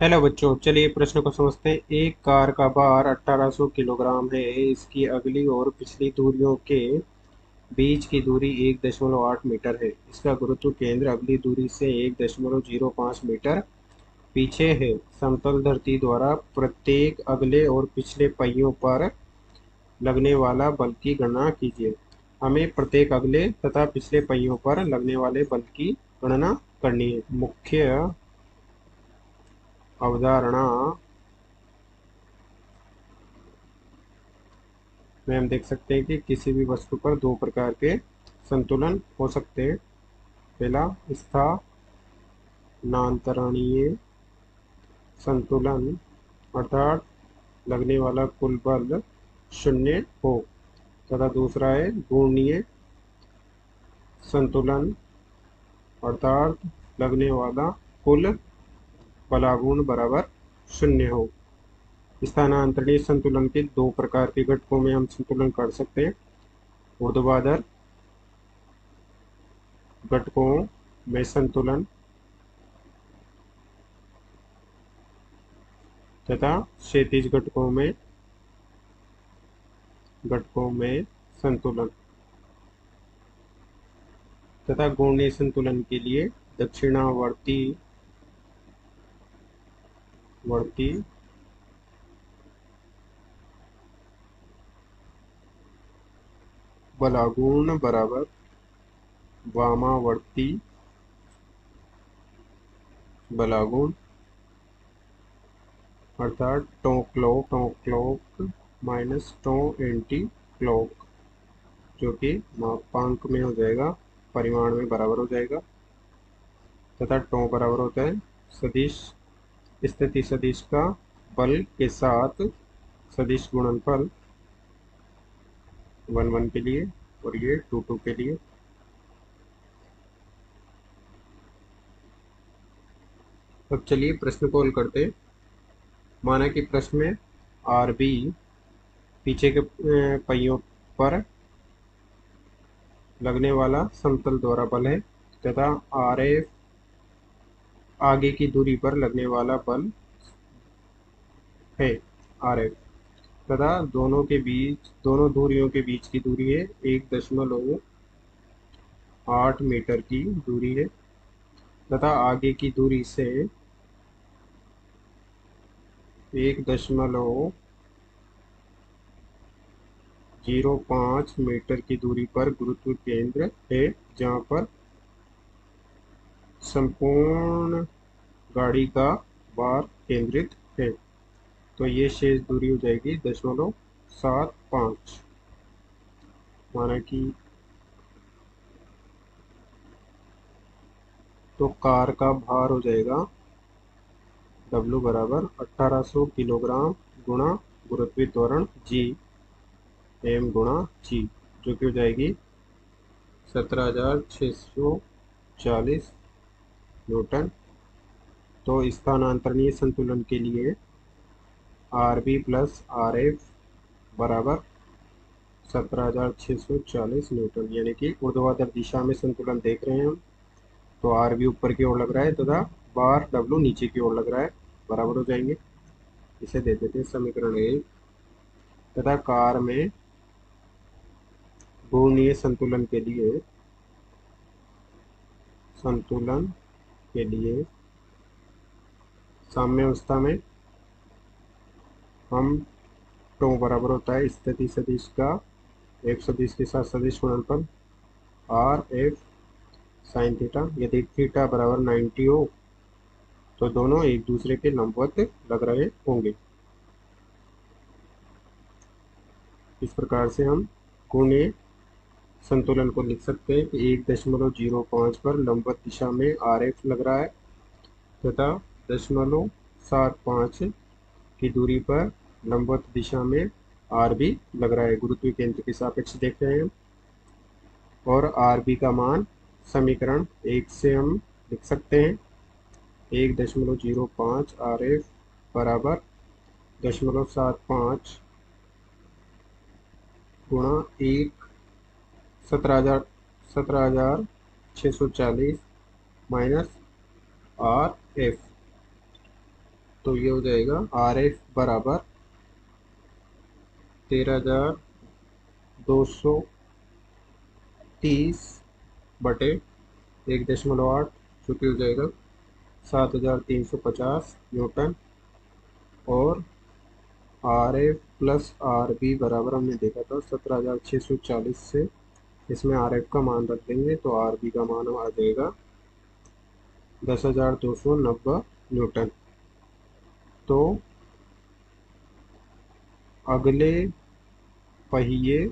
Hello बच्चों, चलिए प्रश्न को समझते हैं। एक कार का भार 1800 किलोग्राम है। इसकी अगली और पिछली दूरियों के बीच की दूरी 1.8 मीटर है। इसका गुरुत्व केंद्र अगली दूरी से 1.05 मीटर पीछे है। समतल धरती द्वारा प्रत्येक अगले और पिछले पहियों पर लगने वाला बल की गणना कीजिए। हमें प्रत्येक अगले तथा पिछले पहियों पर लगने वाले बल की गणना करनी है। मुख्य अवधारणा में हम देख सकते हैं कि किसी भी वस्तु पर दो प्रकार के संतुलन हो सकते हैं। पहला स्थानांतरणीय संतुलन, अर्थात लगने वाला कुल बल शून्य हो, तथा दूसरा है घूर्णीय संतुलन, अर्थात लगने वाला कुल बलागुण बराबर शून्य हो। स्थानांतरणीय संतुलन के दो प्रकार के घटकों में हम संतुलन कर सकते हैं। ऊर्ध्वाधर घटकों में संतुलन तथा क्षैतिज घटकों में संतुलन तथा घूर्णीय संतुलन के लिए दक्षिणावर्ती वर्ती बलागुण बराबर वामावर्ती बलागुण, अर्थात टो क्लॉक माइनस टो एंटी क्लॉक, जो कि मापांक में हो जाएगा, परिमाण में बराबर हो जाएगा। तथा टो बराबर होता है सदिश स्थिति सदिश का बल के साथ सदिश गुणनफल 1 1 के लिए और ये 2 2 के लिए। अब चलिए प्रश्न को हल करते हैं। माना कि प्रश्न में आर बी पीछे के पहियों पर लगने वाला समतल द्वारा बल है, तथा आर एफ आगे की दूरी पर लगने वाला बल है, आर एफ, तथा दोनों दूरियों के बीच की दूरी है 1.8 मीटर की दूरी है, तथा आगे की दूरी से 1.05 मीटर की दूरी पर गुरुत्व केंद्र है, जहाँ पर संपूर्ण गाड़ी का भार केंद्रित है। तो ये शेष दूरी हो जाएगी 0.75। माना कि तो कार का भार हो जाएगा W बराबर 1800 किलोग्राम गुणा गुरुत्वीय त्वरण G M गुणा G, जो कि हो जाएगी 17,640 न्यूटन। तो स्थानांतरणीय संतुलन के लिए R B plus R F बराबर 17,640 न्यूटन, यानी कि ऊर्ध्वाधर दिशा में संतुलन देख रहे हैं हम। तो आर बी ऊपर की ओर लग रहा है तथा बार डब्लू नीचे की ओर लग रहा है, बराबर हो जाएंगे। इसे दे देते हैं समीकरण 1। तथा कार में घूर्णीय संतुलन के लिए साम्यावस्था में हम टो बराबर होता है स्थिति सदिश का एफ सदिश के साथ सदिश गुणनफल आर एफ साइन थीटा। यदि थीटा बराबर 90 हो तो दोनों एक दूसरे के लंबवत लग रहे होंगे। इस प्रकार से हम कोणीय संतुलन को लिख सकते हैं कि 1.05 पर लंबवत दिशा में आर एफ लग रहा है, तथा 0.75 की दूरी पर लंबवत दिशा में आर बी लग रहा है। गुरुत्व केंद्र के सापेक्ष देख रहे हैं। और आर बी का मान समीकरण 1 से हम लिख सकते हैं 1.05 आर एफ बराबर 0.75 गुणा 17,640 माइनस आर एफ। तो ये हो जाएगा आर एफ बराबर 13,230 बटे 1.8, जो कि हो जाएगा 7,350 न्यूटन। और R F plus R B बराबर हमने देखा था 17,640 से, इसमें आर एफ का मान रख देंगे तो आर बी का मान आ जाएगा 10,290 न्यूटन। तो अगले पहिए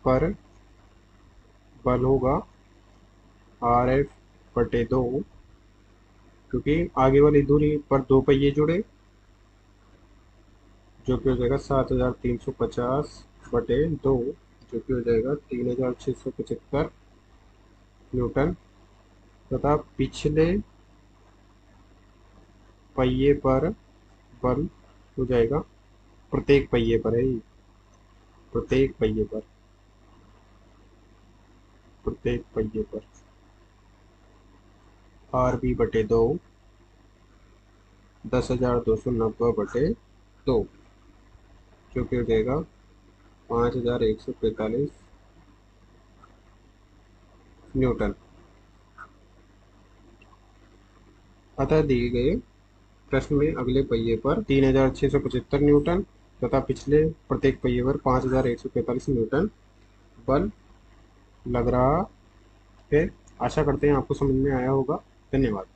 पर बल होगा आर एफ बटे 2, क्योंकि आगे वाली दूरी पर दो पहिए जुड़े, जो कि हो जाएगा 7,350 बटे 2, जो कि हो जाएगा 3,675 न्यूटन। तथा पिछले पहिए पर बल हो जाएगा, प्रत्येक पहिए पर है ये, प्रत्येक पहिए पर, प्रत्येक पहिए पर आर बी बटे 2, 10,290 बटे 2, जो कि हो जाएगा 5,145 न्यूटन। अतः दिए गए प्रश्न में अगले पहिए पर 3,675 न्यूटन तथा पिछले प्रत्येक पहिए पर 5,145 न्यूटन बल लग रहा है। आशा करते हैं आपको समझ में आया होगा। धन्यवाद।